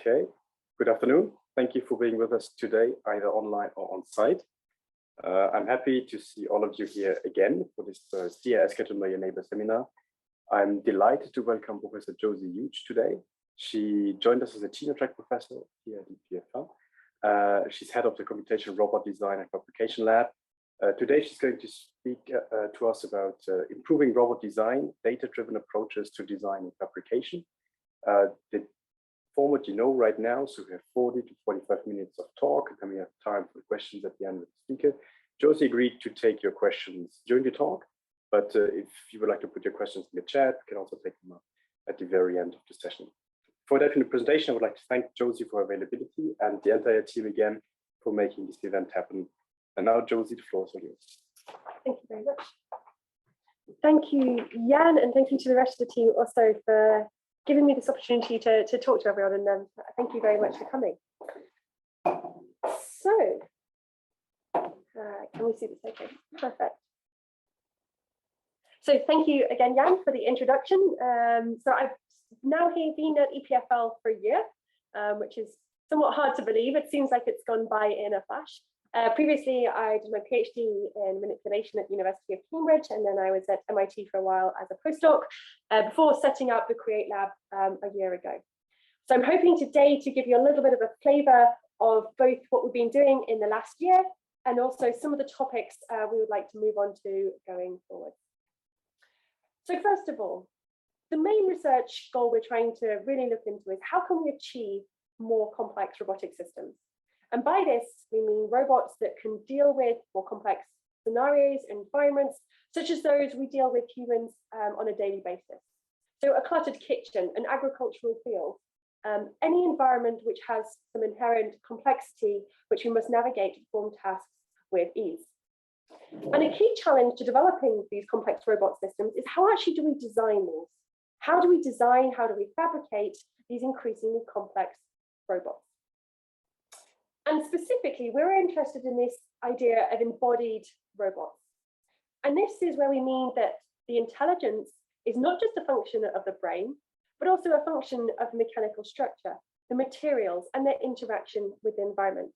Okay, good afternoon. Thank you for being with us today, either online or on site. I'm happy to see all of you here again for this Steer as Get to Know Your Neighbor seminar. I'm delighted to welcome Professor Josie Hughes today. She joined us as a tenure track professor here at EPFL. She's head of the Computational Robot Design and Fabrication Lab. Today, she's going to speak to us about improving robot design, data-driven approaches to design and fabrication. The format you know right now, so we have 40 to 45 minutes of talk, and then we have time for questions at the end of the speaker. Josie agreed to take your questions during the talk, but if you would like to put your questions in the chat, we can also take them up at the very end of the session. For that, in the presentation, I would like to thank Josie for her availability and the entire team again for making this event happen. And now, Josie, the floor is all yours. Thank you very much. Thank you, Jan, and thank you to the rest of the team also for giving me this opportunity to talk to everyone, and thank you very much for coming. So, can we see this okay? Perfect. So thank you again, Jan, for the introduction. So I've now been at EPFL for a year, which is somewhat hard to believe. It seems like it's gone by in a flash. Previously, I did my PhD in manipulation at the University of Cambridge, and then I was at MIT for a while as a postdoc before setting up the Create Lab a year ago. So I'm hoping today to give you a little bit of a flavour of both what we've been doing in the last year and also some of the topics we would like to move on to going forward. So first of all, the main research goal we're trying to really look into is how can we achieve more complex robotic systems? And by this, we mean robots that can deal with more complex scenarios and environments, such as those we deal with humans on a daily basis. So a cluttered kitchen, an agricultural field, any environment which has some inherent complexity, which we must navigate to perform tasks with ease. And a key challenge to developing these complex robot systems is how actually do we design these? How do we design, how do we fabricate these increasingly complex robots? And specifically, we're interested in this idea of embodied robots. And this is where we mean that the intelligence is not just a function of the brain, but also a function of mechanical structure, the materials, and their interaction with the environment.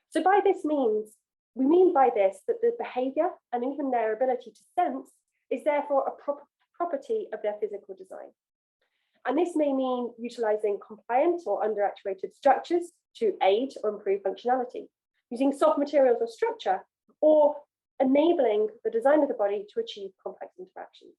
So by this means, we mean by this that the behavior and even their ability to sense is therefore a property of their physical design. And this may mean utilizing compliant or under-actuated structures to aid or improve functionality, using soft materials or structure, or enabling the design of the body to achieve complex interactions.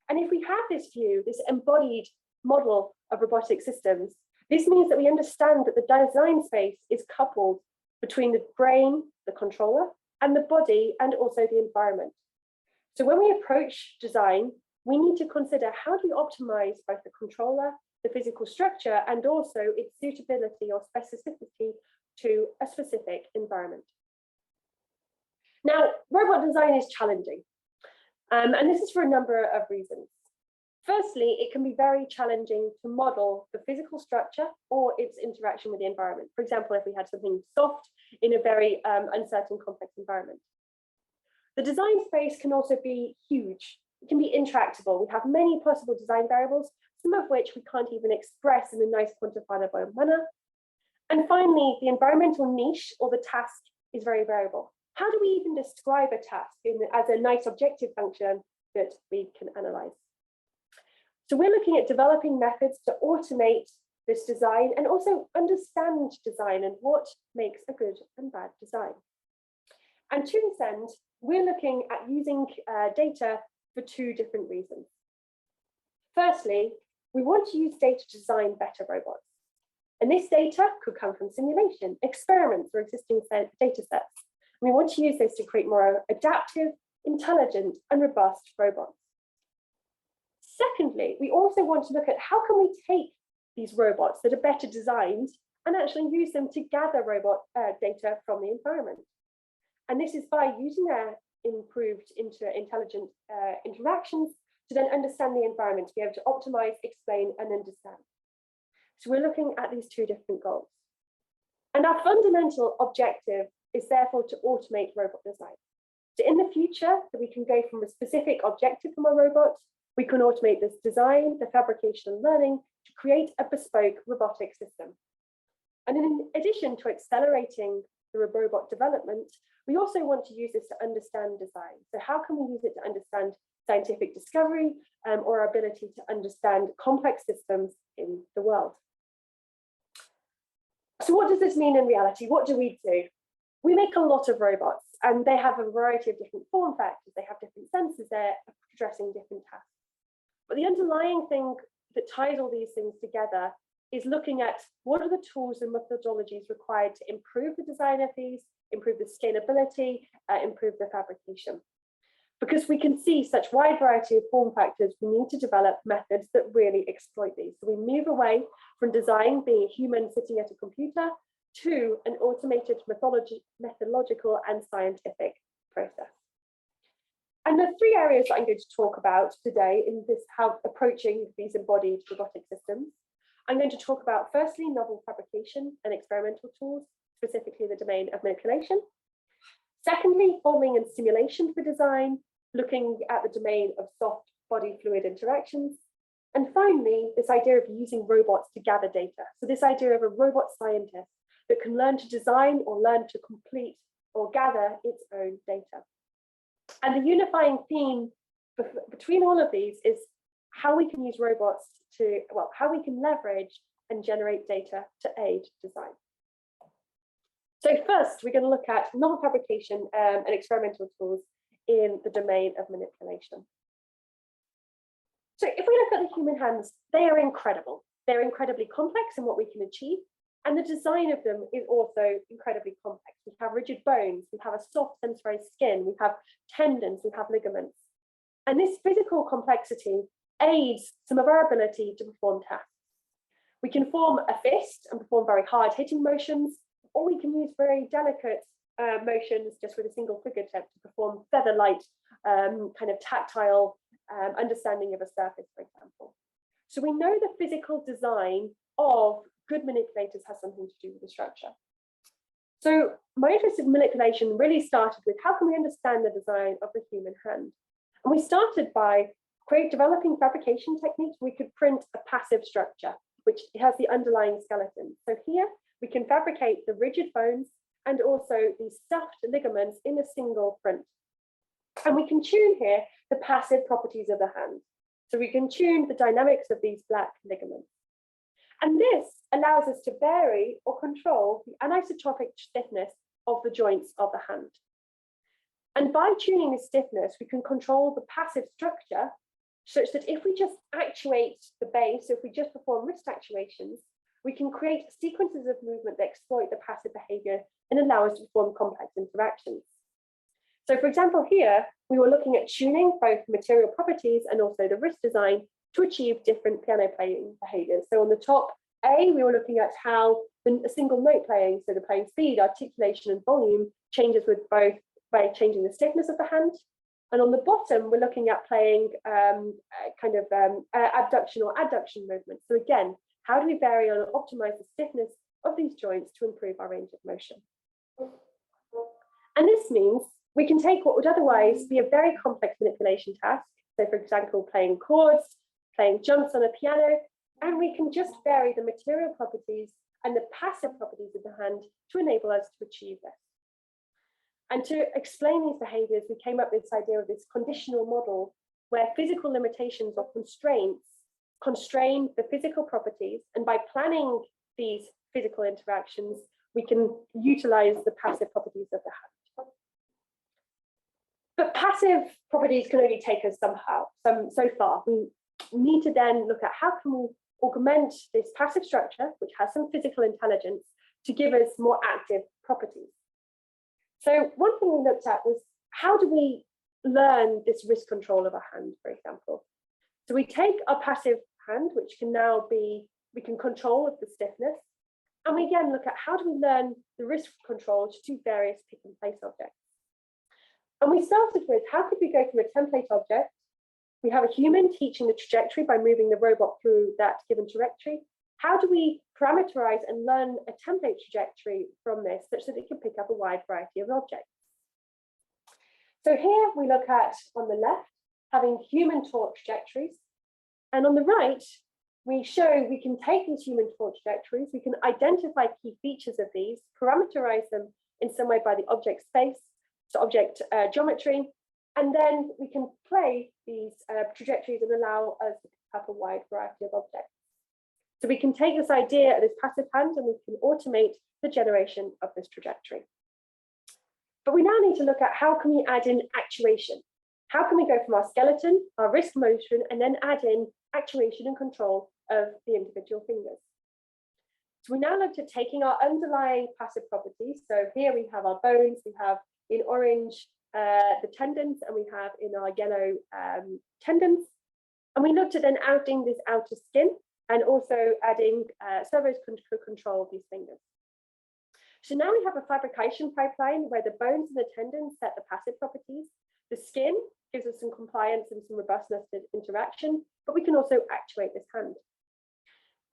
And if we have this view, this embodied model of robotic systems, this means that we understand that the design space is coupled between the brain, the controller, and the body, and also the environment. So when we approach design, we need to consider how do we optimize both the controller, the physical structure, and also its suitability or specificity to a specific environment. Now, robot design is challenging, and this is for a number of reasons. Firstly, it can be very challenging to model the physical structure or its interaction with the environment. For example, if we had something soft in a very uncertain, complex environment. The design space can also be huge. It can be intractable. We have many possible design variables, some of which we can't even express in a nice quantifiable manner. And finally, the environmental niche or the task is very variable. How do we even describe a task as a nice objective function that we can analyze? So we're looking at developing methods to automate this design and also understand design and what makes a good and bad design. And to this end, we're looking at using data for two different reasons. Firstly, we want to use data to design better robots. And this data could come from simulation, experiments, or existing data sets. And we want to use this to create more adaptive, intelligent, and robust robots. Secondly, we also want to look at how can we take these robots that are better designed and actually use them to gather robot data from the environment. And this is by using their improved intelligent interactions to then understand the environment, to be able to optimize, explain, and understand. So we're looking at these two different goals. And our fundamental objective is therefore to automate robot design. So in the future, that we can go from a specific objective from a robot, we can automate this design, the fabrication and learning, to create a bespoke robotic system. And in addition to accelerating the robot development, we also want to use this to understand design. So how can we use it to understand scientific discovery or our ability to understand complex systems in the world? So what does this mean in reality? What do? We make a lot of robots, and they have a variety of different form factors. They have different sensors. They're addressing different tasks. But the underlying thing that ties all these things together is looking at what are the tools and methodologies required to improve the design of these, improve the scalability, improve the fabrication. Because we can see such wide variety of form factors, we need to develop methods that really exploit these. So we move away from design being a human sitting at a computer to an automated methodological and scientific process. And the three areas that I'm going to talk about today in this, how approaching these embodied robotic systems. I'm going to talk about, firstly, novel fabrication and experimental tools, specifically the domain of manipulation. Secondly, forming and simulation for design, looking at the domain of soft body fluid interactions. And finally, this idea of using robots to gather data. So this idea of a robot scientist that can learn to design or learn to complete or gather its own data. And the unifying theme between all of these is how we can use robots to, well, how we can leverage and generate data to aid design. So first, we're going to look at novel fabrication and experimental tools in the domain of manipulation. So if we look at the human hands, they are incredible. They're incredibly complex in what we can achieve. And the design of them is also incredibly complex. We have rigid bones, we have a soft sensorized skin, we have tendons, we have ligaments. And this physical complexity aids some of our ability to perform tasks. We can form a fist and perform very hard hitting motions, or we can use very delicate motions just with a single fingertip to perform feather-light kind of tactile understanding of a surface, for example. So we know the physical design of good manipulators has something to do with the structure. So my interest in manipulation really started with how can we understand the design of the human hand? And we started by developing fabrication techniques. We could print a passive structure, which has the underlying skeleton. So here we can fabricate the rigid bones and also the stuffed ligaments in a single print. And we can tune here the passive properties of the hand. So we can tune the dynamics of these black ligaments. And this allows us to vary or control the anisotropic stiffness of the joints of the hand. And by tuning the stiffness, we can control the passive structure such that if we just actuate the base, so if we just perform wrist actuations, we can create sequences of movement that exploit the passive behavior and allow us to perform complex interactions. So for example, here, we were looking at tuning both material properties and also the wrist design to achieve different piano playing behaviors. So on the top A, we were looking at how a single note playing, so the playing speed, articulation, and volume changes with both by changing the stiffness of the hand. And on the bottom, we're looking at playing abduction or adduction movements. So again, how do we vary and optimize the stiffness of these joints to improve our range of motion? And this means we can take what would otherwise be a very complex manipulation task, so for example, playing chords, playing jumps on a piano, and we can just vary the material properties and the passive properties of the hand to enable us to achieve this. And to explain these behaviors, we came up with this idea of this conditional model where physical limitations or constraints constrain the physical properties, and by planning these physical interactions, we can utilize the passive properties of the hand. But passive properties can only take us so far. We need to then look at how can we augment this passive structure, which has some physical intelligence, to give us more active properties. So one thing we looked at was how do we learn this wrist control of a hand, for example. So we take our passive hand, which can now be, we can control with the stiffness, and we again look at how do we learn the wrist control to do various pick and place objects. And we started with how could we go from a template object? We have a human teaching the trajectory by moving the robot through that given trajectory. How do we parameterize and learn a template trajectory from this such that it can pick up a wide variety of objects? So here we look at, on the left, having human taught trajectories, and on the right, we show we can take these human thought trajectories, we can identify key features of these, parameterize them in some way by the object space, so object geometry, and then we can play these trajectories and allow us to have a wide variety of objects. So we can take this idea of this passive hand and we can automate the generation of this trajectory. But we now need to look at how can we add in actuation? How can we go from our skeleton, our wrist motion, and then add in actuation and control of the individual fingers? So we now looked at taking our underlying passive properties. So here we have our bones, we have in orange the tendons, and we have in our yellow tendons. And we looked at then adding this outer skin and also adding servos to control these fingers. So now we have a fabrication pipeline where the bones and the tendons set the passive properties. The skin gives us some compliance and some robustness to interaction, but we can also actuate this hand.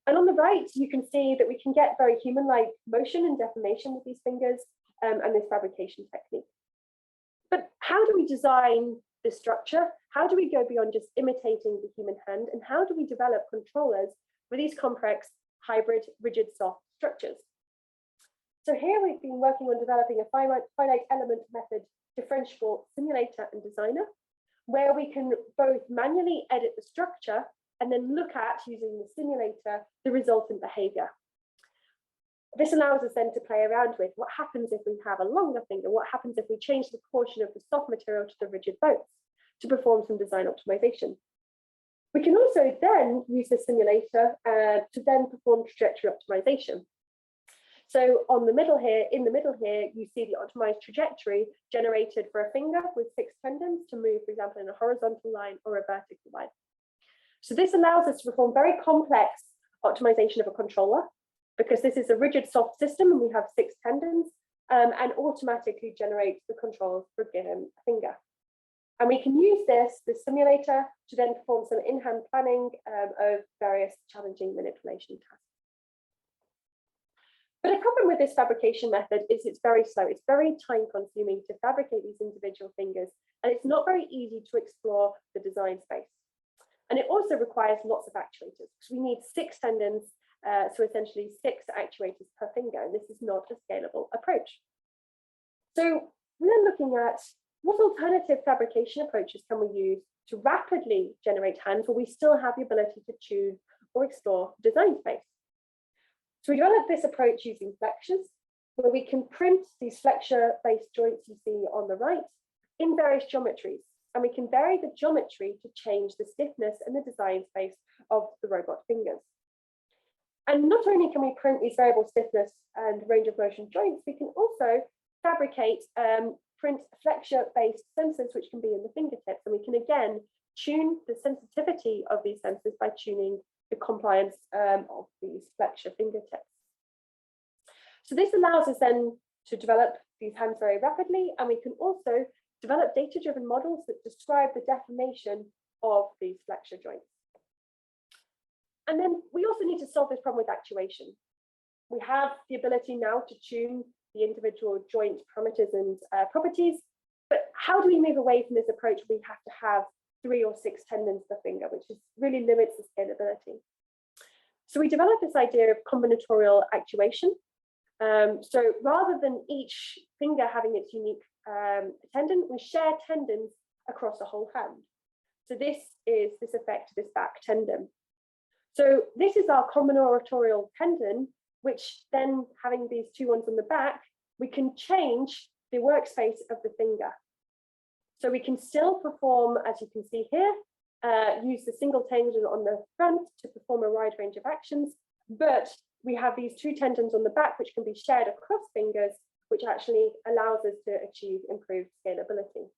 And on the right, you can see that we can get very human-like motion and deformation with these fingers and this fabrication technique. But how do we design this structure? How do we go beyond just imitating the human hand? And how do we develop controllers for these complex, hybrid, rigid, soft structures? So here we've been working on developing a finite element method differentiable simulator and designer, where we can both manually edit the structure and then look at, using the simulator, the resultant behavior. This allows us then to play around with what happens if we have a longer finger, what happens if we change the portion of the soft material to the rigid bones to perform some design optimization. We can also then use the simulator to then perform trajectory optimization. So on the middle here, in the middle here, you see the optimized trajectory generated for a finger with 6 tendons to move, for example, in a horizontal line or a vertical line. So this allows us to perform very complex optimization of a controller, because this is a rigid soft system and we have 6 tendons, and automatically generates the controls for a given finger. And we can use the simulator, to then perform some in-hand planning of various challenging manipulation tasks. But a problem with this fabrication method is it's very slow. It's very time consuming to fabricate these individual fingers, and it's not very easy to explore the design space. And it also requires lots of actuators, because we need 6 tendons, so essentially 6 actuators per finger, and this is not a scalable approach. So we're looking at what alternative fabrication approaches can we use to rapidly generate hands where we still have the ability to choose or explore design space. So we developed this approach using flexures, where we can print these flexure-based joints you see on the right in various geometries, and we can vary the geometry to change the stiffness and the design space of the robot fingers. And not only can we print these variable stiffness and range of motion joints, we can also fabricate print flexure-based sensors, which can be in the fingertips, and we can again tune the sensitivity of these sensors by tuning the compliance of these flexure fingertips. So this allows us then to develop these hands very rapidly, and we can also develop data-driven models that describe the deformation of these flexure joints. And then we also need to solve this problem with actuation. We have the ability now to tune the individual joint parameters and properties, but how do we move away from this approach? We have to have 3 or 6 tendons per finger, which really limits the scalability. So we developed this idea of combinatorial actuation. So rather than each finger having its unique tendon, we share tendons across the whole hand. So this is this effect of this back tendon. So this is our combinatorial tendon, which then, having these 2 ones on the back, we can change the workspace of the finger. So we can still perform, as you can see here, use the single tendon on the front to perform a wide range of actions, but we have these 2 tendons on the back, which can be shared across fingers, which actually allows us to achieve improved scalability.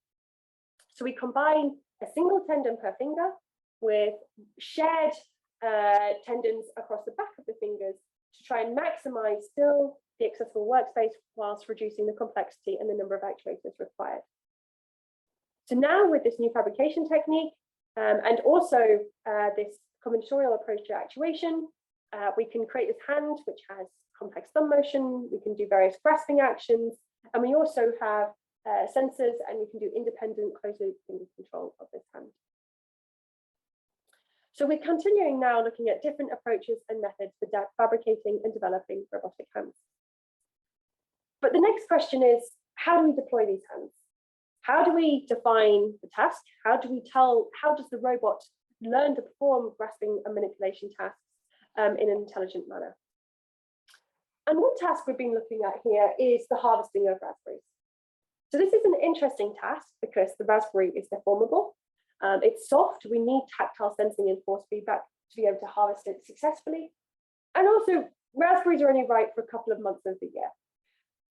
So we combine a single tendon per finger with shared tendons across the back of the fingers to try and maximize still the accessible workspace whilst reducing the complexity and the number of actuators required. So now with this new fabrication technique and also this combinatorial approach to actuation, we can create this hand which has complex thumb motion, we can do various grasping actions, and we also have sensors, and we can do independent closed loop finger control of this hand. So we're continuing now looking at different approaches and methods for fabricating and developing robotic hands. But the next question is, how do we deploy these hands? How do we define the task? How does the robot learn to perform grasping and manipulation tasks in an intelligent manner? And one task we've been looking at here is the harvesting of raspberries. So this is an interesting task because the raspberry is deformable. It's soft. We need tactile sensing and force feedback to be able to harvest it successfully. And also, raspberries are only ripe for a couple of months of the year.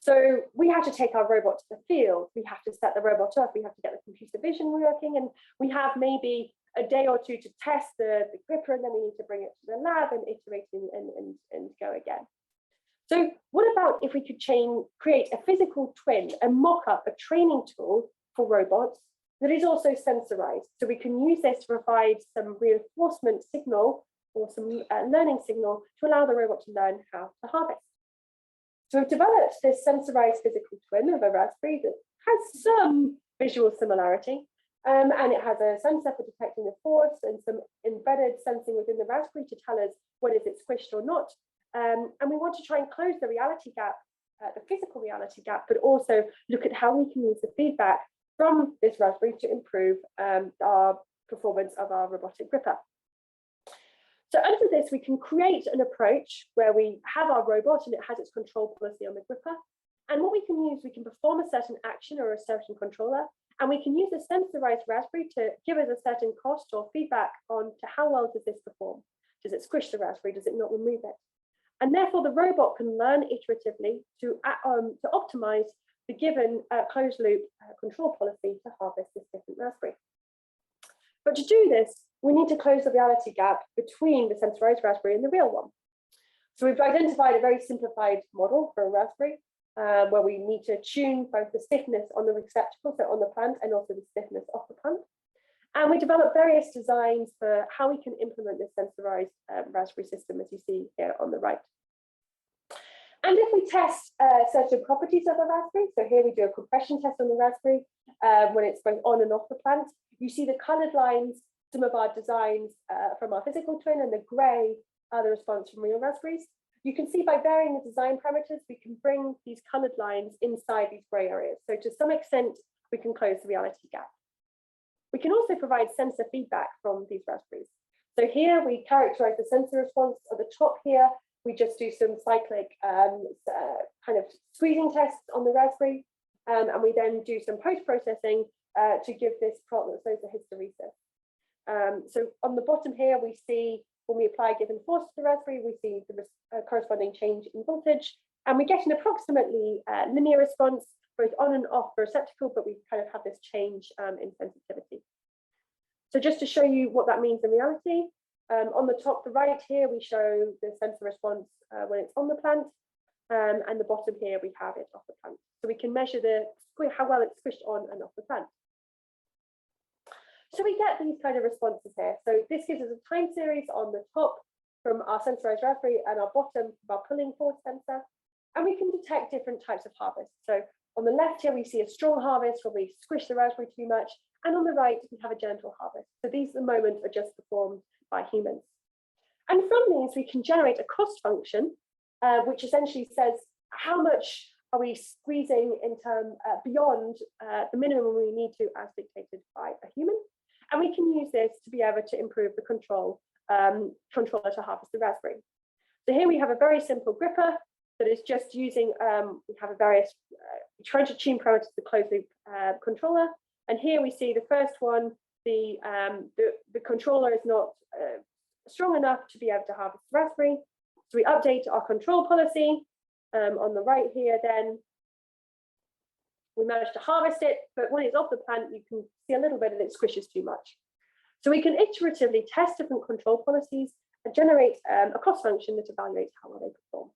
So we have to take our robot to the field. We have to set the robot up. We have to get the computer vision working. And we have maybe a day or two to test the gripper, and then we need to bring it to the lab and iterate and go again. So what about if we could create a physical twin and mock up a training tool for robots that is also sensorized? So we can use this to provide some reinforcement signal or some learning signal to allow the robot to learn how to harvest. So we've developed this sensorized physical twin of a raspberry that has some visual similarity, and it has a sensor for detecting the force and some embedded sensing within the raspberry to tell us whether it's squished or not. And we want to try and close the reality gap, the physical reality gap, but also look at how we can use the feedback from this raspberry to improve our performance of our robotic gripper. So under this, we can create an approach where we have our robot and it has its control policy on the gripper. And what we can use, we can perform a certain action or a certain controller, and we can use a sensorized raspberry to give us a certain cost or feedback on to how well does this perform? Does it squish the raspberry? Does it not remove it? And therefore, the robot can learn iteratively to optimize the given closed loop control policy to harvest this different raspberry. But to do this, we need to close the reality gap between the sensorized raspberry and the real one. So we've identified a very simplified model for a raspberry where we need to tune both the stiffness on the receptacle, so on the plant, and also the stiffness off the plant. And we developed various designs for how we can implement this sensorized raspberry system, as you see here on the right. And if we test certain properties of the raspberry, so here we do a compression test on the raspberry when it's both on and off the plant, you see the colored lines, some of our designs from our physical twin, and the gray are the response from real raspberries. You can see by varying the design parameters, we can bring these colored lines inside these gray areas. So to some extent, we can close the reality gap. We can also provide sensor feedback from these raspberries. So here we characterize the sensor response. At the top here, we just do some cyclic kind of squeezing tests on the raspberry, and we then do some post-processing to give this plot that shows the hysteresis. So on the bottom here, we see when we apply a given force to the raspberry, we see the corresponding change in voltage, and we get an approximately linear response both on and off the receptacle, but we kind of have this change in sensitivity. So just to show you what that means in reality, on the top, the right here, we show the sensor response when it's on the plant, and the bottom here, we have it off the plant. So we can measure how well it's squished on and off the plant. So we get these kind of responses here. So this gives us a time series on the top from our sensorized raspberry and our bottom from our pulling force sensor, and we can detect different types of harvest. So on the left here, we see a strong harvest where we squish the raspberry too much, and on the right, we have a gentle harvest. So these at the moment are just performed by humans. And from these, we can generate a cost function, which essentially says how much are we squeezing in terms beyond the minimum we need to as dictated by a human. And we can use this to be able to improve the controller to harvest the raspberry. So here we have a very simple gripper that is just using, we have a various, trying to tune parameters to the closed loop controller. And here we see the first one, the controller is not strong enough to be able to harvest the raspberry. So we update our control policy on the right here then. We managed to harvest it, but when it's off the plant, you can see a little bit that it squishes too much. So we can iteratively test different control policies and generate a cost function that evaluates how well they perform.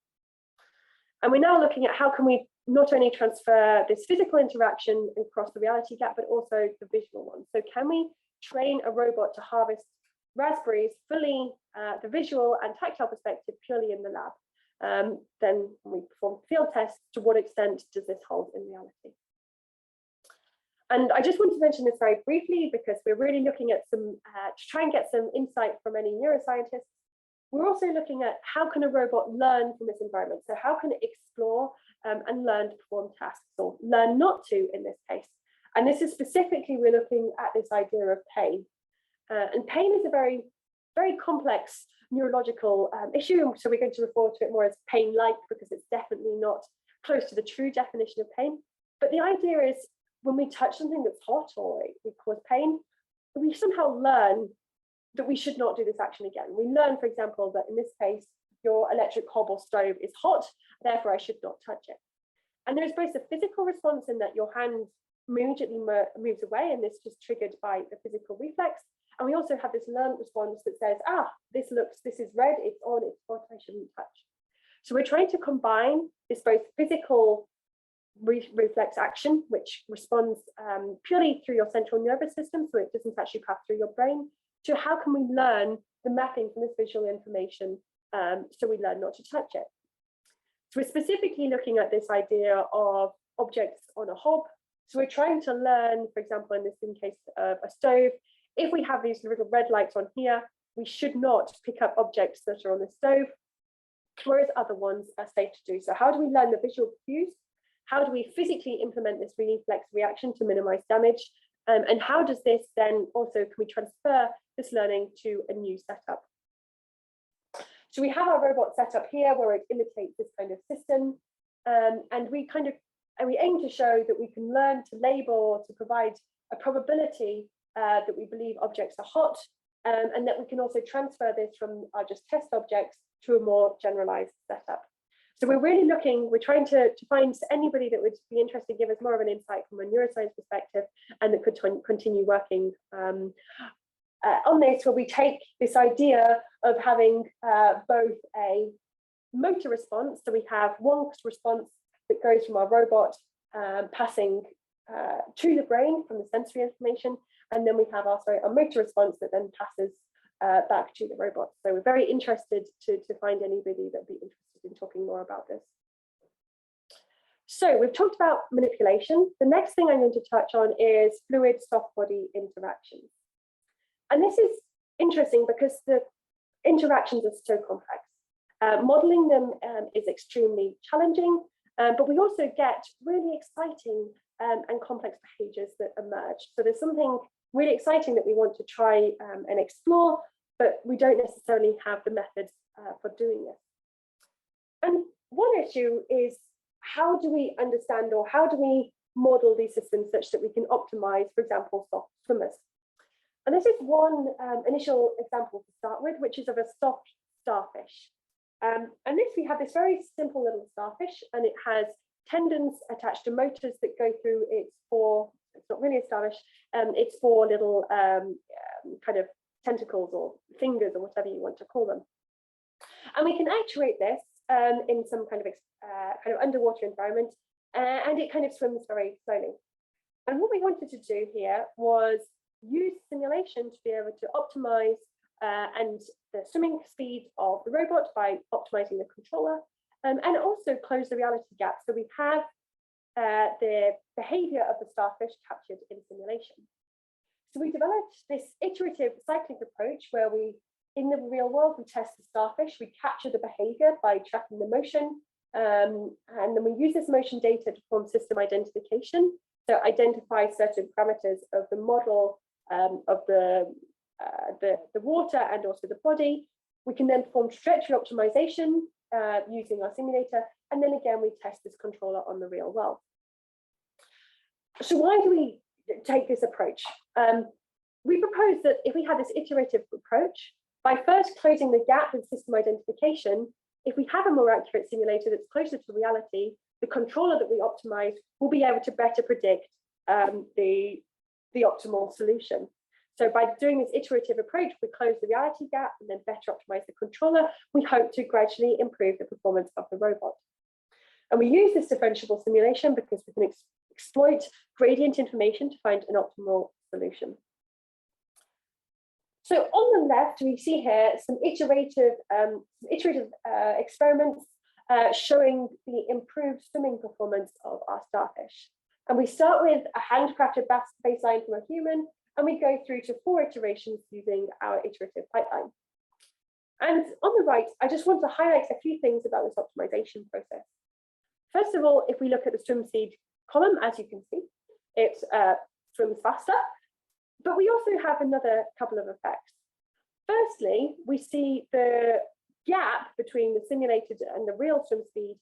And we're now looking at how can we not only transfer this physical interaction across the reality gap, but also the visual one. So can we train a robot to harvest raspberries fully, the visual and tactile perspective purely in the lab? Then when we perform field tests, to what extent does this hold in reality? And I just want to mention this very briefly because we're really looking at some, to try and get some insight from any neuroscientists. We're also looking at how can a robot learn from this environment? So how can it explore and learn to perform tasks, or learn not to in this case? And this is specifically, we're looking at this idea of pain. And pain is a very, very complex neurological issue. So we're going to refer to it more as pain-like because it's definitely not close to the true definition of pain. But the idea is when we touch something that's hot or it would cause pain, we somehow learn that we should not do this action again. We learn, for example, that in this case, your electric hob or stove is hot, therefore I should not touch it. And there's both a physical response in that your hand immediately moves away, and this is triggered by the physical reflex. And we also have this learned response that says, this is red, it's on, it's hot, I shouldn't touch. So we're trying to combine this both physical reflex action, which responds purely through your central nervous system, so it doesn't actually pass through your brain, to how can we learn the mapping from this visual information so we learn not to touch it. So we're specifically looking at this idea of objects on a hob. So we're trying to learn, for example, in case of a stove, if we have these little red lights on here, we should not pick up objects that are on the stove, whereas other ones are safe to do. So how do we learn the visual cues? How do we physically implement this reflex reaction to minimize damage? And how does this then also, can we transfer this learning to a new setup? So we have our robot set up here where it imitates this kind of system. And we aim to show that we can learn to label or to provide a probability that we believe objects are hot, and that we can also transfer this from our just test objects to a more generalized setup. So we're trying to find anybody that would be interested, give us more of an insight from a neuroscience perspective, and that could continue working on this, where we take this idea of having both a motor response, so we have one response that goes from our robot passing to the brain from the sensory information, and then we have our motor response that then passes back to the robot. So we're very interested to find anybody that would be interested in talking more about this. So we've talked about manipulation. The next thing I'm going to touch on is fluid soft body interactions. And this is interesting because the interactions are so complex. Modeling them is extremely challenging, but we also get really exciting and complex behaviors that emerge. So there's something really exciting that we want to try and explore, but we don't necessarily have the methods for doing this. And one issue is, how do we understand or how do we model these systems such that we can optimize, for example, soft swimmers? And this is one initial example to start with, which is of a soft starfish. And we have this very simple little starfish, and it has tendons attached to motors that go through its four, it's not really a starfish, its four little kind of tentacles or fingers or whatever you want to call them. And we can actuate this in some kind of underwater environment, and it kind of swims very slowly. And what we wanted to do here was use simulation to be able to optimize and the swimming speed of the robot by optimizing the controller, and also close the reality gap. So we have the behavior of the starfish captured in simulation. So we developed this iterative cyclic approach where we, in the real world, we test the starfish, we capture the behavior by tracking the motion, and then we use this motion data to form system identification, so identify certain parameters of the model of the water and also the body. We can then perform trajectory optimization using our simulator, and then again we test this controller on the real world. So why do we take this approach? We propose that if we have this iterative approach, by first closing the gap with system identification, if we have a more accurate simulator that's closer to reality, the controller that we optimize will be able to better predict the optimal solution. So by doing this iterative approach, we close the reality gap and then better optimize the controller. We hope to gradually improve the performance of the robot. And we use this differentiable simulation because we can exploit gradient information to find an optimal solution. So on the left, we see here some iterative experiments showing the improved swimming performance of our starfish. And we start with a handcrafted baseline from a human, and we go through to 4 iterations using our iterative pipeline. And on the right, I just want to highlight a few things about this optimization process. First of all, if we look at the swim speed column, as you can see, it swims faster, but we also have another couple of effects. Firstly, we see the gap between the simulated and the real swim speed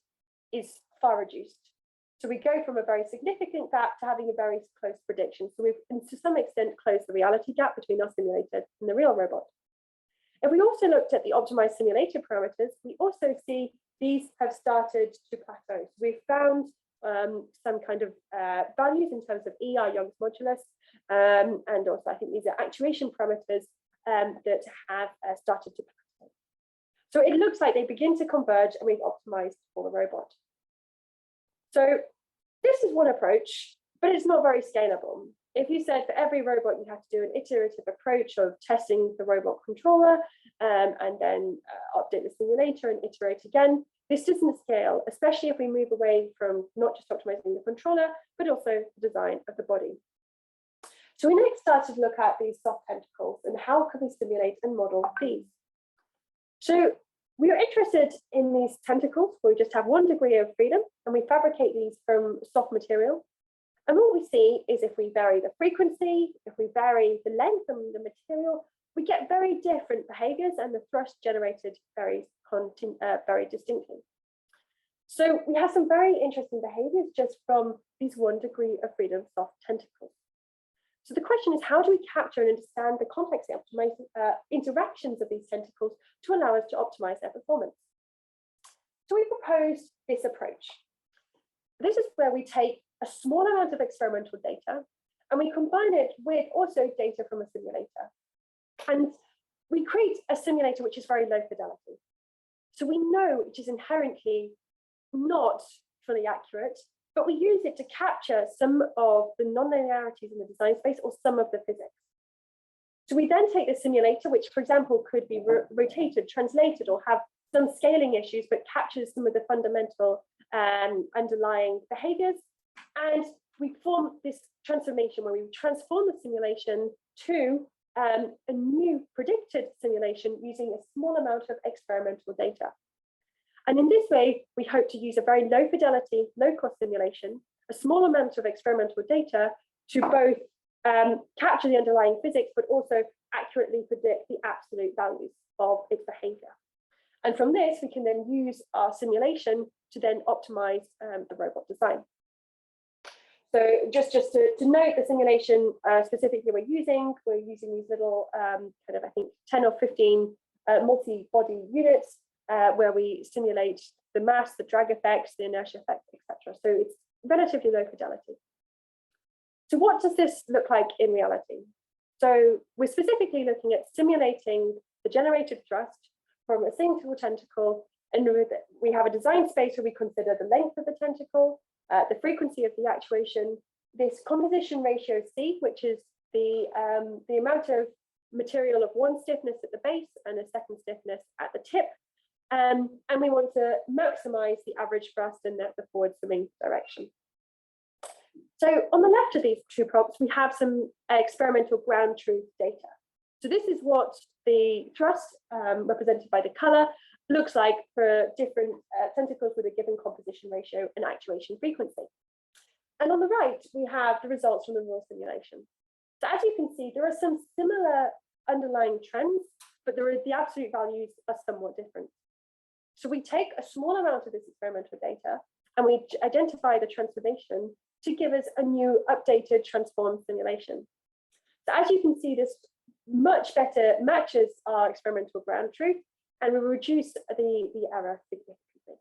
is far reduced. So we go from a very significant gap to having a very close prediction. So we've, to some extent, closed the reality gap between our simulated and the real robot. If we also looked at the optimized simulated parameters, we also see these have started to plateau. So we've found some kind of values in terms of E, our Young's modulus, and also I think these are actuation parameters that have started to plateau. So it looks like they begin to converge and we've optimized for the robot. So this is one approach, but it's not very scalable. If you said for every robot you have to do an iterative approach of testing the robot controller and then update the simulator and iterate again, this doesn't scale, especially if we move away from not just optimizing the controller, but also the design of the body. So we next started to look at these soft tentacles and how can we simulate and model these. So we are interested in these tentacles where we just have 1 degree of freedom and we fabricate these from soft material. And what we see is if we vary the frequency, if we vary the length and the material, we get very different behaviors and the thrust generated varies very distinctly. So we have some very interesting behaviors just from these 1 degree of freedom soft tentacles. So the question is, how do we capture and understand the complex interactions of these tentacles to allow us to optimize their performance? So we proposed this approach. This is where we take a small amount of experimental data and we combine it with also data from a simulator. And we create a simulator which is very low fidelity. So we know it is inherently not fully accurate, but we use it to capture some of the non-linearities in the design space or some of the physics. So we then take the simulator, which for example could be rotated, translated, or have some scaling issues, but captures some of the fundamental underlying behaviors. And we form this transformation where we transform the simulation to a new predicted simulation using a small amount of experimental data. And in this way, we hope to use a very low fidelity, low cost simulation, a small amount of experimental data to both capture the underlying physics, but also accurately predict the absolute values of its behavior. And from this, we can then use our simulation to then optimize the robot design. So just to note the simulation specifically we're using these little kind of, I think, 10 or 15 multi-body units where we simulate the mass, the drag effects, the inertia effects, etc. So it's relatively low fidelity. So what does this look like in reality? So we're specifically looking at simulating the generated thrust from a single tentacle, and we have a design space where we consider the length of the tentacle, the frequency of the actuation, this composition ratio C, which is the amount of material of 1 stiffness at the base and a 2nd stiffness at the tip. And we want to maximize the average thrust in the forward swimming direction. So on the left of these 2 prompts, we have some experimental ground truth data. So this is what the thrust represented by the color looks like for different tentacles with a given composition ratio and actuation frequency. And on the right, we have the results from the raw simulation. So as you can see, there are some similar underlying trends, but the absolute values are somewhat different. So we take a small amount of this experimental data and we identify the transformation to give us a new updated transformed simulation. So as you can see, this much better matches our experimental ground truth and we reduce the error significantly.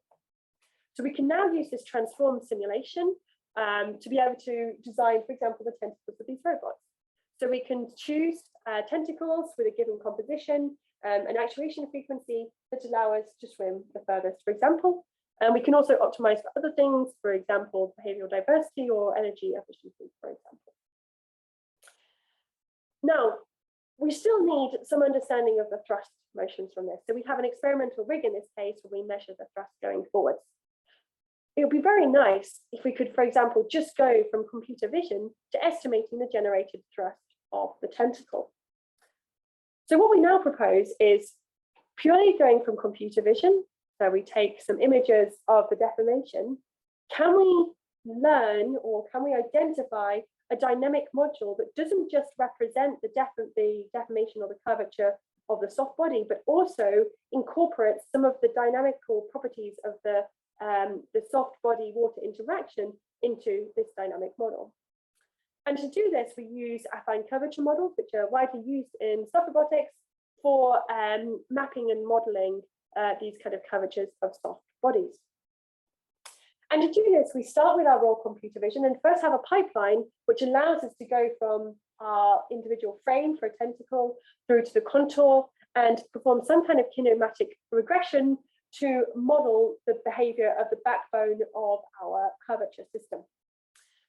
So we can now use this transformed simulation to be able to design, for example, the tentacles of these robots. So we can choose tentacles with a given composition, an actuation frequency that allow us to swim the furthest, for example. And we can also optimize for other things, for example, behavioral diversity or energy efficiency, for example. Now, we still need some understanding of the thrust motions from this. So we have an experimental rig in this case where we measure the thrust going forwards. it would be very nice if we could, for example, just go from computer vision to estimating the generated thrust of the tentacle. So what we now propose is purely going from computer vision. So we take some images of the deformation. Can we learn, or can we identify a dynamic module that doesn't just represent the deformation or the curvature of the soft body, but also incorporates some of the dynamical properties of the soft body water interaction into this dynamic model? And to do this, we use affine curvature models, which are widely used in soft robotics for mapping and modeling these kind of curvatures of soft bodies. And to do this, we start with our raw computer vision and first have a pipeline which allows us to go from our individual frame for a tentacle through to the contour and perform some kind of kinematic regression to model the behavior of the backbone of our curvature system.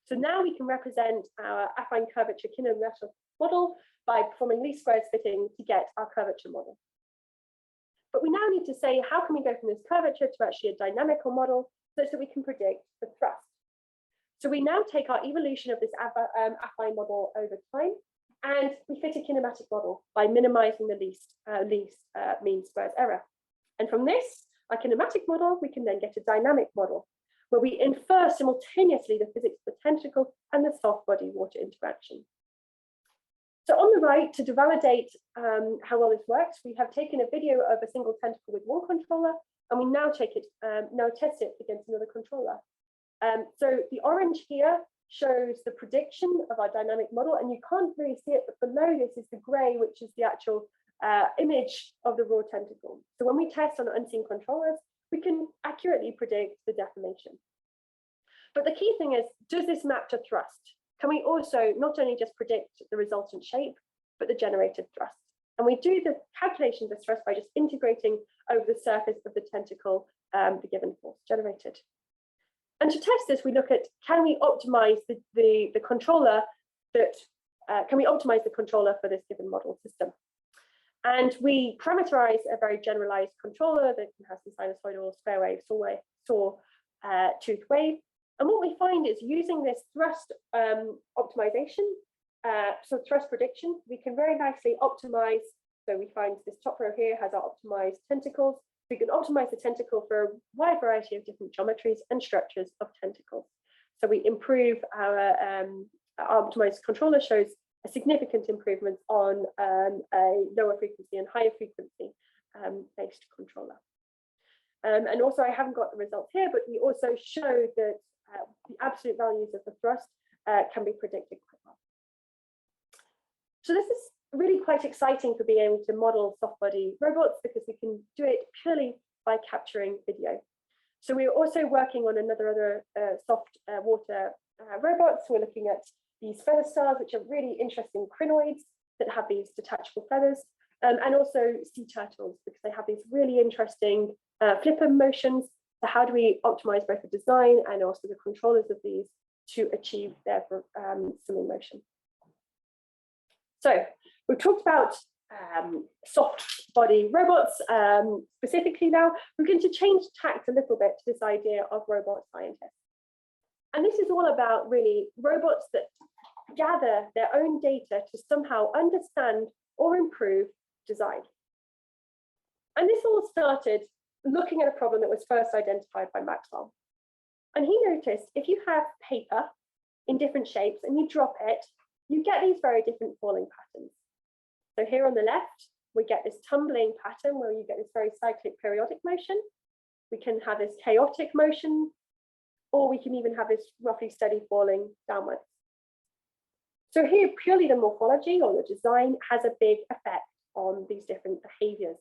So now we can represent our affine curvature kinematic model by performing least squares fitting to get our curvature model. But we now need to say, how can we go from this curvature to actually a dynamical model such that we can predict the thrust? So we now take our evolution of this affine model over time, and we fit a kinematic model by minimizing the least mean squares error. And from this, our kinematic model, we can then get a dynamic model where we infer simultaneously the physics of the tentacle and the soft body water interaction. So on the right, to validate how well this works, we have taken a video of a single tentacle with one controller, and we now test it against another controller. So the orange here shows the prediction of our dynamic model, and you can't really see it, but below this is the gray, which is the actual image of the raw tentacle. So when we test on unseen controllers, we can accurately predict the deformation. But the key thing is, does this map to thrust? Can we also not only just predict the resultant shape, but the generated thrust? And we do the calculation of the thrust by just integrating over the surface of the tentacle the given force generated. And to test this, we look at, can we optimize the controller for this given model system? And we parameterize a very generalized controller that has some sinusoidal, square wave, saw-tooth wave. And what we find is, using this thrust optimization, so thrust prediction, we can very nicely optimize. So we find this top row here has our optimized tentacles. We can optimize the tentacle for a wide variety of different geometries and structures of tentacles. So we improve our optimized controller shows a significant improvement on a lower frequency and higher frequency based controller. And also, I haven't got the results here, but we also show that the absolute values of the thrust can be predicted quite well. So this is really quite exciting for being able to model soft body robots, because we can do it purely by capturing video. So we're also working on other soft water robots. We're looking at these feather stars, which are really interesting crinoids that have these detachable feathers, and also sea turtles, because they have these really interesting flipper motions. So how do we optimize both the design and also the controllers of these to achieve their swimming motion? So we've talked about soft body robots specifically. Now we're going to change tact a little bit to this idea of robot scientists. And this is all about really robots that gather their own data to somehow understand or improve design. And this all started looking at a problem that was first identified by Maxwell. And he noticed, if you have paper in different shapes and you drop it, you get these very different falling patterns. So here on the left, we get this tumbling pattern where you get this very cyclic periodic motion. We can have this chaotic motion, or we can even have this roughly steady falling downwards. So here, purely the morphology or the design has a big effect on these different behaviors.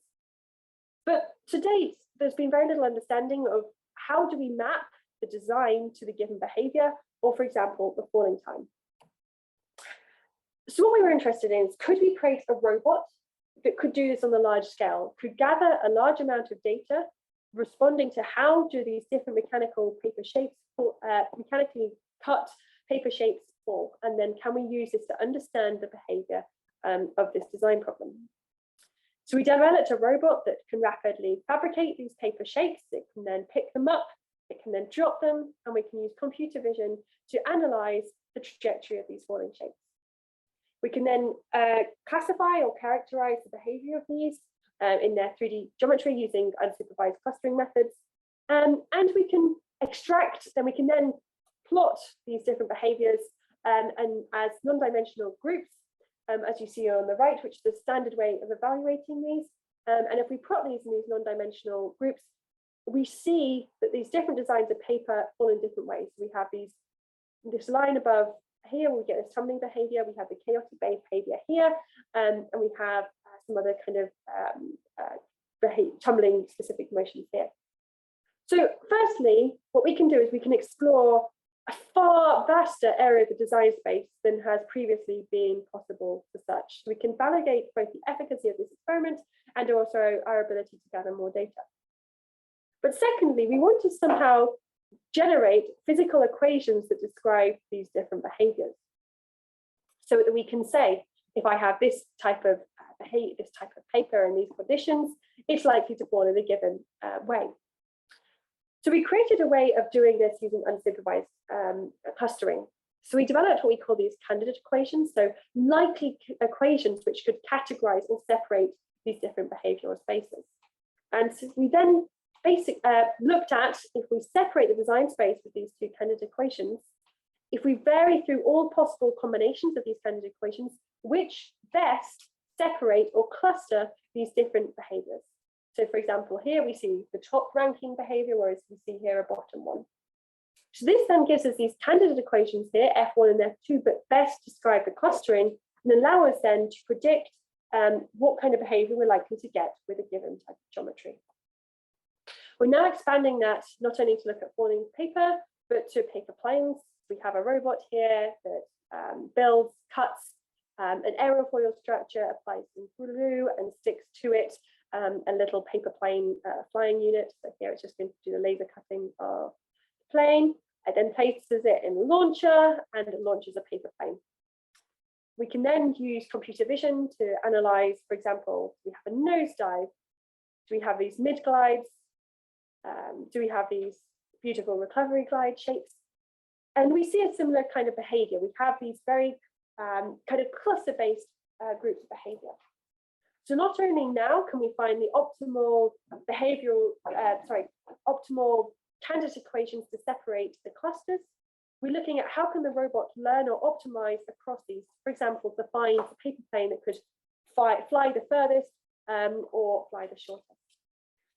But to date, there's been very little understanding of how do we map the design to the given behavior, or for example, the falling time. So what we were interested in is, could we create a robot that could do this on a large scale, could gather a large amount of data, responding to how do these different mechanical paper shapes, mechanically cut paper shapes fall, and then can we use this to understand the behavior of this design problem? So we developed a robot that can rapidly fabricate these paper shapes. It can then pick them up It can then drop them, and we can use computer vision to analyze the trajectory of these falling shapes. We can then classify or characterize the behavior of these in their 3D geometry using unsupervised clustering methods. And we can extract, we can then plot these different behaviors and as non-dimensional groups, as you see on the right, which is the standard way of evaluating these. And if we plot these in these non-dimensional groups, we see that these different designs of paper fall in different ways. We have this line above here, we get this tumbling behavior, we have the chaotic behavior here, and we have some other kind of tumbling specific motions here. So firstly, what we can do is we can explore a far vaster area of the design space than has previously been possible for such. We can validate both the efficacy of this experiment and also our ability to gather more data. But secondly, we want to somehow generate physical equations that describe these different behaviors, so that we can say, if I have this type of paper and these conditions, it's likely to fall in a given way. So we created a way of doing this using unsupervised clustering. So we developed what we call these candidate equations, so likely equations which could categorize or separate these different behavioral spaces. And so we then looked at, if we separate the design space with these two candidate equations, if we vary through all possible combinations of these candidate equations, which best separate or cluster these different behaviors. So for example, here we see the top ranking behavior, whereas we see here a bottom one. So this then gives us these candidate equations here, F1 and F2, but best describe the clustering and allow us then to predict what kind of behavior we're likely to get with a given type of geometry. We're now expanding that not only to look at falling paper, but to paper planes. We have a robot here that builds, cuts an aerofoil structure, applies some glue and sticks to it a little paper plane flying unit. So here it's just going to do the laser cutting of the plane. It then places it in the launcher and it launches a paper plane. We can then use computer vision to analyze, for example, do we have a nosedive? Do we have these mid glides? Do we have these beautiful recovery glide shapes? And we see a similar kind of behavior. We have these very kind of cluster-based groups of behavior. So not only now can we find the optimal optimal candidate equations to separate the clusters, we're looking at how can the robot learn or optimize across these, for example, to find a paper plane that could fly the furthest or fly the shortest.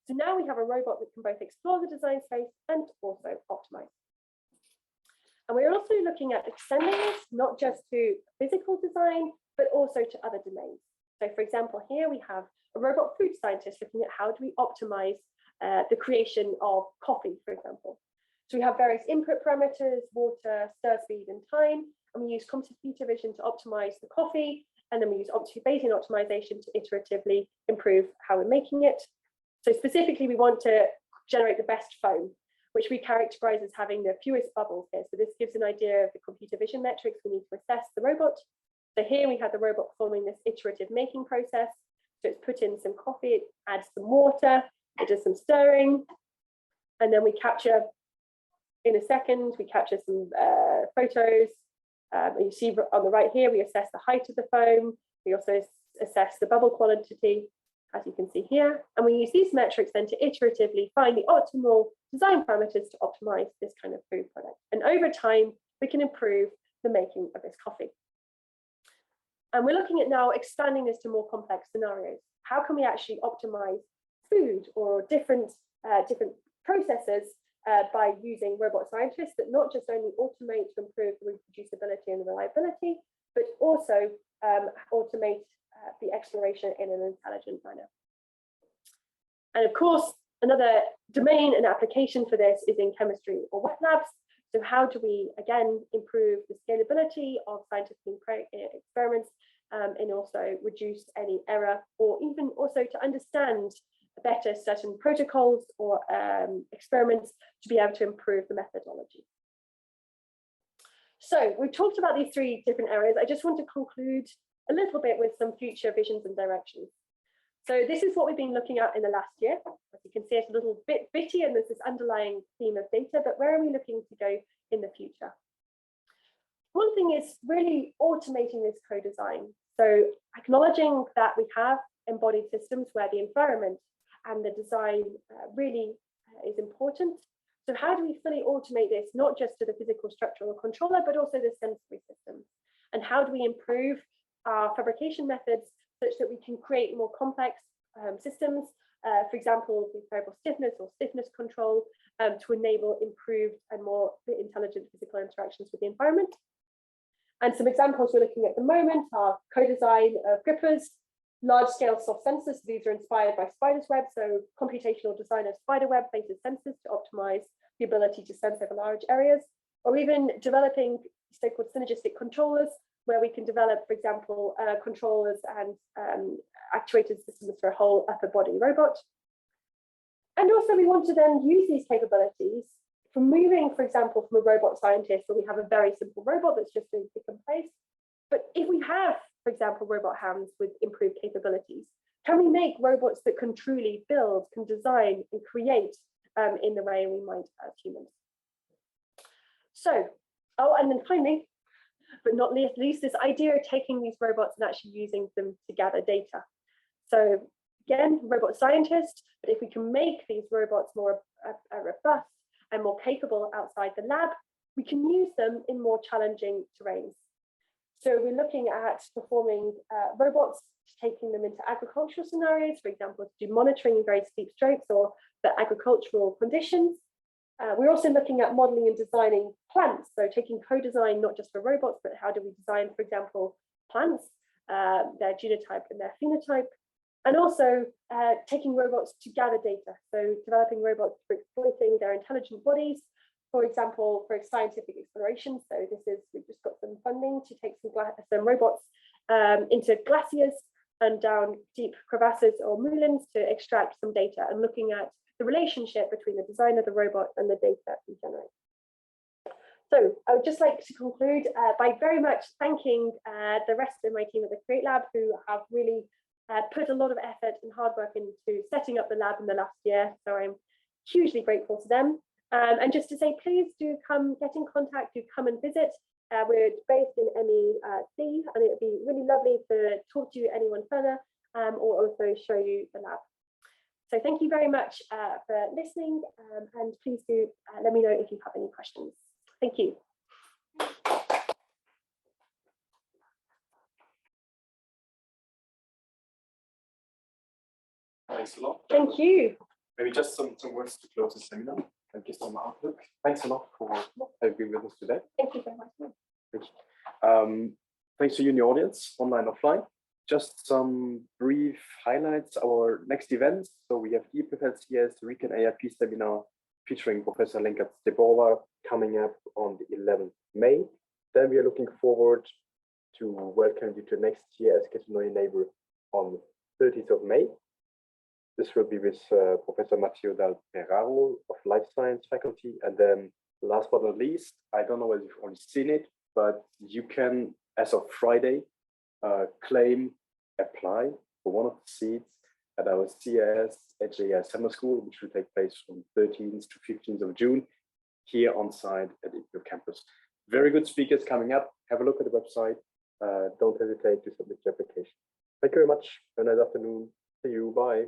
So now we have a robot that can both explore the design space and also optimize. And we're also looking at extending this not just to physical design, but also to other domains. So for example, here we have a robot food scientist looking at how do we optimize the creation of coffee, for example. So we have various input parameters, water, stir speed, and time, and we use computer vision to optimize the coffee, and then we use Bayesian optimization to iteratively improve how we're making it. So specifically, we want to generate the best foam, which we characterize as having the fewest bubbles here. So this gives an idea of the computer vision metrics we need to assess the robot. So here we have the robot performing this iterative making process. So it's put in some coffee, it adds some water, it does some stirring, and then we capture, in a second, we capture some photos. And you see on the right here, we assess the height of the foam. We also assess the bubble quantity, as you can see here. And we use these metrics then to iteratively find the optimal design parameters to optimize this kind of food product. And over time, we can improve the making of this coffee. And we're looking at now expanding this to more complex scenarios. How can we actually optimize food or different processes by using robot scientists that not just only automate to improve the reproducibility and the reliability, but also automate the exploration in an intelligent manner. And of course, another domain and application for this is in chemistry or wet labs. So how do we, again, improve the scalability of scientific experiments and also reduce any error, or even also to understand better certain protocols or experiments to be able to improve the methodology. So we've talked about these three different areas. I just want to conclude a little bit with some future visions and directions. So this is what we've been looking at in the last year. As you can see it a little bit bitty and there's this underlying theme of data, but where are we looking to go in the future? One thing is really automating this co-design. So acknowledging that we have embodied systems where the environment and the design really is important. So how do we fully automate this, not just to the physical structure or controller, but also the sensory systems? And how do we improve our fabrication methods such that we can create more complex systems, for example, with variable stiffness or stiffness control, to enable improved and more intelligent physical interactions with the environment. And some examples we're looking at the moment are co-design of grippers, large-scale soft sensors. These are inspired by spider's web, so computational design of spider web-based sensors to optimize the ability to sense over large areas, or even developing so-called synergistic controllers, where we can develop, for example, controllers and actuated systems for a whole upper body robot. And also we want to then use these capabilities for moving, for example, from a robot scientist where we have a very simple robot that's just doing pick and place. But if we have, for example, robot hands with improved capabilities, can we make robots that can truly build, can design and create in the way we might as humans? So, oh, and then finally, but not least, this idea of taking these robots and actually using them to gather data. So again, robot scientist, but if we can make these robots more robust and more capable outside the lab, we can use them in more challenging terrains. So we're looking at performing robots, taking them into agricultural scenarios, for example, to do monitoring in very steep slopes or for agricultural conditions. We're also looking at modeling and designing plants, so taking co-design not just for robots, but how do we design, for example, plants, their genotype and their phenotype, and also taking robots to gather data, so developing robots for exploiting their intelligent bodies, for example, for scientific exploration. So this is, we've just got some funding to take some robots into glaciers and down deep crevasses or moulins to extract some data and looking at the relationship between the design of the robot and the data we generate. So I would just like to conclude by very much thanking the rest of my team at the Create Lab, who have really put a lot of effort and hard work into setting up the lab in the last year. So I'm hugely grateful to them. And just to say, please do come get in contact, do come and visit. We're based in MEC, and it would be really lovely to talk to anyone further or also show you the lab. So thank you very much for listening, and please do let me know if you have any questions. Thank you. Thanks a lot. Thank you. Maybe just some words to close the seminar and give some outlook. Thanks a lot for having been with us today. Thank you very much. Thank you. Thanks to you in the audience, online, offline. Just some brief highlights. Our next events. So we have EPFL CS Recon AIP seminar featuring Professor Lenkert Stebova coming up on the 11th May. Then we are looking forward to welcome you to next year as Get to Know Your Neighbor on 30th of May. This will be with Professor Matteo Dal Peraro of Life Science faculty. And then last but not least, I don't know whether you've already seen it, but you can, as of Friday, apply for one of the seats at our CIS HAI Summer School, which will take place from 13th to 15th of June here on site at EPFL campus. Very good speakers coming up. Have a look at the website. Don't hesitate to submit your application. Thank you very much. Have a nice afternoon. See you. Bye.